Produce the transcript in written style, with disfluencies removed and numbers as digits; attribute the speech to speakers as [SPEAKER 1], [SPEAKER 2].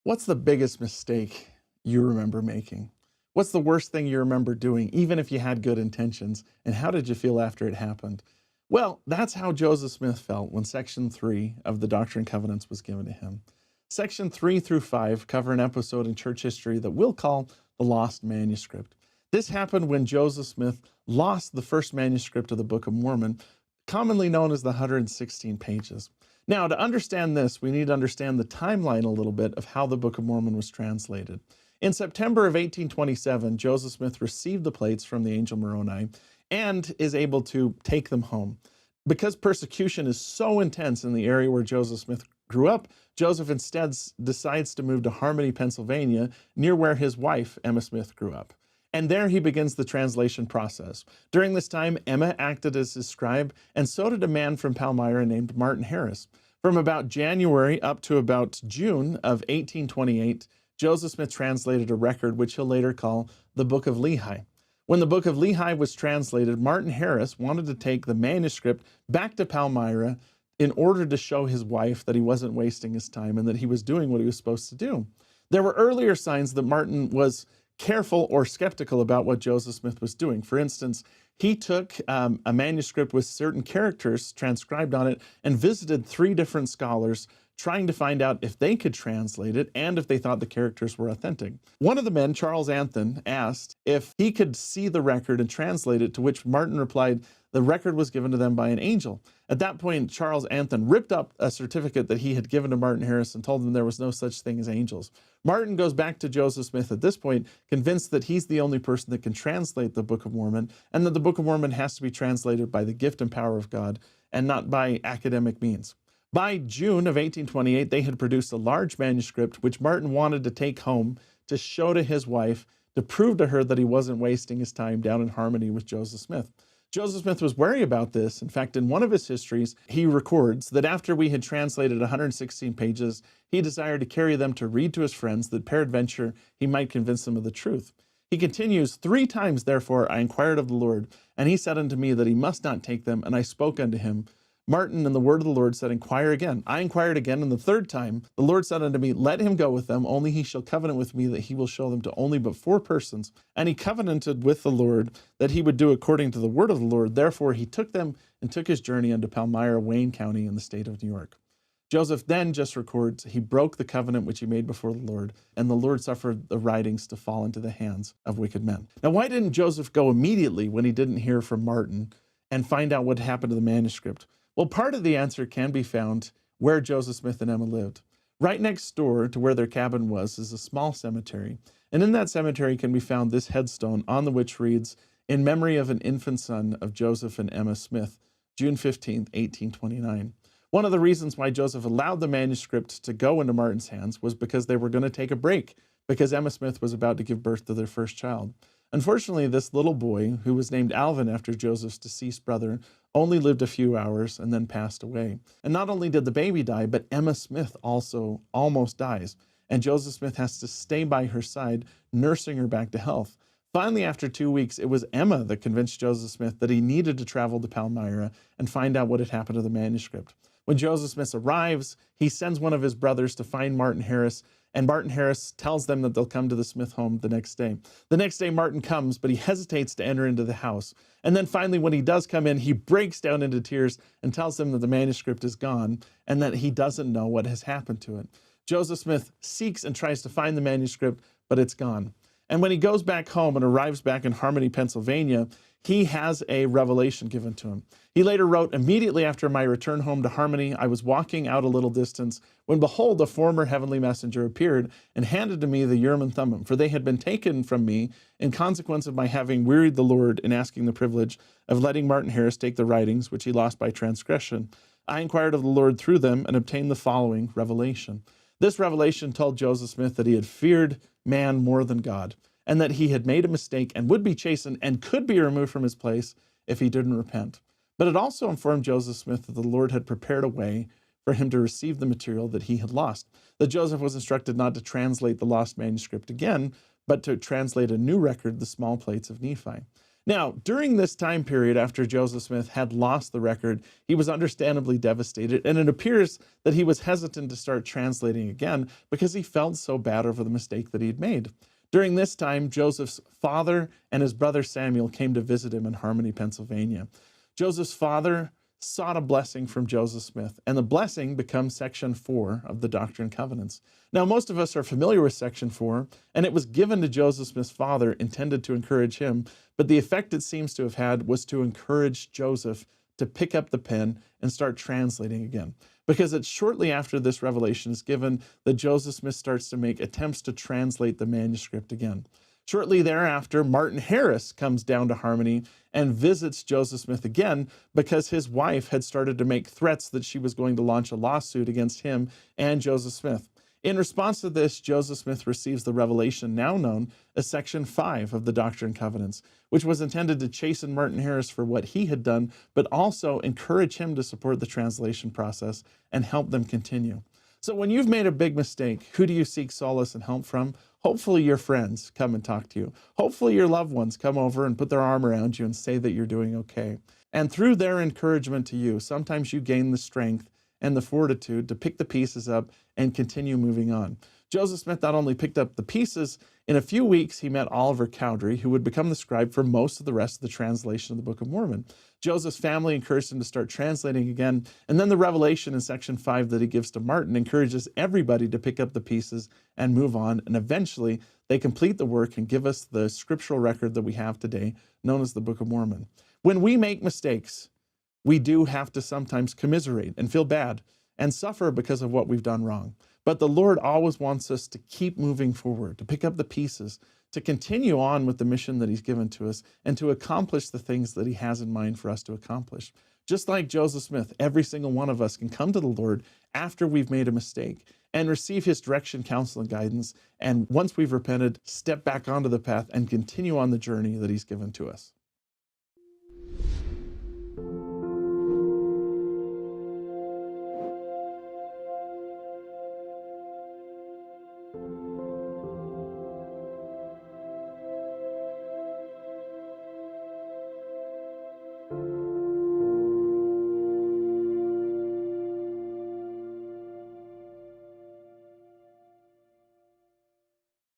[SPEAKER 1] What's the biggest mistake you remember making? What's the worst thing you remember doing, even if you had good intentions? And how did you feel after it happened? Well, that's how Joseph Smith felt when Section 3 of the Doctrine and Covenants was given to him. Section 3 through 5 cover an episode in church history that we'll call the Lost Manuscript. This happened when Joseph Smith lost the first manuscript of the Book of Mormon, commonly known as the 116 pages. Now, to understand this, we need to understand the timeline a little bit of how the Book of Mormon was translated. In September of 1827, Joseph Smith received the plates from the angel Moroni and is able to take them home. Because persecution is so intense in the area where Joseph Smith grew up, Joseph instead decides to move to Harmony, Pennsylvania, near where his wife, Emma Smith, grew up. And there he begins the translation process. During this time, Emma acted as his scribe, and so did a man from Palmyra named Martin Harris. From about January up to about June of 1828, Joseph Smith translated a record which he'll later call the Book of Lehi. When the Book of Lehi was translated, Martin Harris wanted to take the manuscript back to Palmyra in order to show his wife that he wasn't wasting his time and that he was doing what he was supposed to do. There were earlier signs that Martin was careful or skeptical about what Joseph Smith was doing. For instance, he took a manuscript with certain characters transcribed on it and visited 3 different scholars trying to find out if they could translate it and if they thought the characters were authentic. One of the men, Charles Anthon, asked if he could see the record and translate it, to which Martin replied, the record was given to them by an angel. At that point, Charles Anthon ripped up a certificate that he had given to Martin Harris and told him there was no such thing as angels. Martin goes back to Joseph Smith at this point, convinced that he's the only person that can translate the Book of Mormon, and that the Book of Mormon has to be translated by the gift and power of God and not by academic means. By June of 1828, they had produced a large manuscript which Martin wanted to take home to show to his wife, to prove to her that he wasn't wasting his time down in Harmony with Joseph Smith. Joseph Smith was wary about this. In fact, in one of his histories, he records that after we had translated 116 pages, he desired to carry them to read to his friends, that peradventure he might convince them of the truth. He continues, 3 times therefore I inquired of the Lord, and he said unto me that he must not take them, and I spoke unto him. Martin, and the word of the Lord said, inquire again. I inquired again, and the 3rd time the Lord said unto me, let him go with them, only he shall covenant with me that he will show them to only but 4 persons. And he covenanted with the Lord that he would do according to the word of the Lord. Therefore he took them and took his journey unto Palmyra, Wayne County, in the state of New York. Joseph then just records, he broke the covenant which he made before the Lord, and the Lord suffered the writings to fall into the hands of wicked men. Now, why didn't Joseph go immediately when he didn't hear from Martin and find out what happened to the manuscript? Well, part of the answer can be found where Joseph Smith and Emma lived. Right next door to where their cabin was is a small cemetery. And in that cemetery can be found this headstone on the which reads, in memory of an infant son of Joseph and Emma Smith, June 15th, 1829. One of the reasons why Joseph allowed the manuscript to go into Martin's hands was because they were going to take a break, because Emma Smith was about to give birth to their first child. Unfortunately, this little boy, who was named Alvin after Joseph's deceased brother, only lived a few hours and then passed away. And not only did the baby die, but Emma Smith also almost dies. And Joseph Smith has to stay by her side, nursing her back to health. Finally, after 2 weeks, it was Emma that convinced Joseph Smith that he needed to travel to Palmyra and find out what had happened to the manuscript. When Joseph Smith arrives, he sends one of his brothers to find Martin Harris, and Martin Harris tells them that they'll come to the Smith home the next day. The next day, Martin comes, but he hesitates to enter into the house. And then finally, when he does come in, he breaks down into tears and tells them that the manuscript is gone and that he doesn't know what has happened to it. Joseph Smith seeks and tries to find the manuscript, but it's gone. And when he goes back home and arrives back in Harmony, Pennsylvania, he has a revelation given to him. He later wrote, immediately after my return home to Harmony, I was walking out a little distance, when behold, a former heavenly messenger appeared and handed to me the Urim and Thummim, for they had been taken from me in consequence of my having wearied the Lord in asking the privilege of letting Martin Harris take the writings, which he lost by transgression. I inquired of the Lord through them and obtained the following revelation. This revelation told Joseph Smith that he had feared man more than God, and that he had made a mistake and would be chastened and could be removed from his place if he didn't repent. But it also informed Joseph Smith that the Lord had prepared a way for him to receive the material that he had lost, that Joseph was instructed not to translate the lost manuscript again, but to translate a new record, the small plates of Nephi. Now, during this time period after Joseph Smith had lost the record, he was understandably devastated, and it appears that he was hesitant to start translating again because he felt so bad over the mistake that he'd made. During this time, Joseph's father and his brother Samuel came to visit him in Harmony, Pennsylvania. Joseph's father sought a blessing from Joseph Smith, and the blessing becomes section 4 of the Doctrine and Covenants. Now, most of us are familiar with section 4, and it was given to Joseph Smith's father, intended to encourage him, but the effect it seems to have had was to encourage Joseph to pick up the pen and start translating again. Because it's shortly after this revelation is given that Joseph Smith starts to make attempts to translate the manuscript again. Shortly thereafter, Martin Harris comes down to Harmony and visits Joseph Smith again because his wife had started to make threats that she was going to launch a lawsuit against him and Joseph Smith. In response to this, Joseph Smith receives the revelation now known as Section 5 of the Doctrine and Covenants, which was intended to chasten Martin Harris for what he had done, but also encourage him to support the translation process and help them continue. So when you've made a big mistake, who do you seek solace and help from? Hopefully your friends come and talk to you. Hopefully your loved ones come over and put their arm around you and say that you're doing okay. And through their encouragement to you, sometimes you gain the strength and the fortitude to pick the pieces up and continue moving on. Joseph Smith not only picked up the pieces, in a few weeks he met Oliver Cowdery, who would become the scribe for most of the rest of the translation of the Book of Mormon. Joseph's family encouraged him to start translating again, and then the revelation in section 5 that he gives to Martin encourages everybody to pick up the pieces and move on, and eventually they complete the work and give us the scriptural record that we have today, known as the Book of Mormon. When we make mistakes, we do have to sometimes commiserate and feel bad and suffer because of what we've done wrong. But the Lord always wants us to keep moving forward, to pick up the pieces, to continue on with the mission that He's given to us, and to accomplish the things that He has in mind for us to accomplish. Just like Joseph Smith, every single one of us can come to the Lord after we've made a mistake and receive His direction, counsel, and guidance. And once we've repented, step back onto the path and continue on the journey that He's given to us.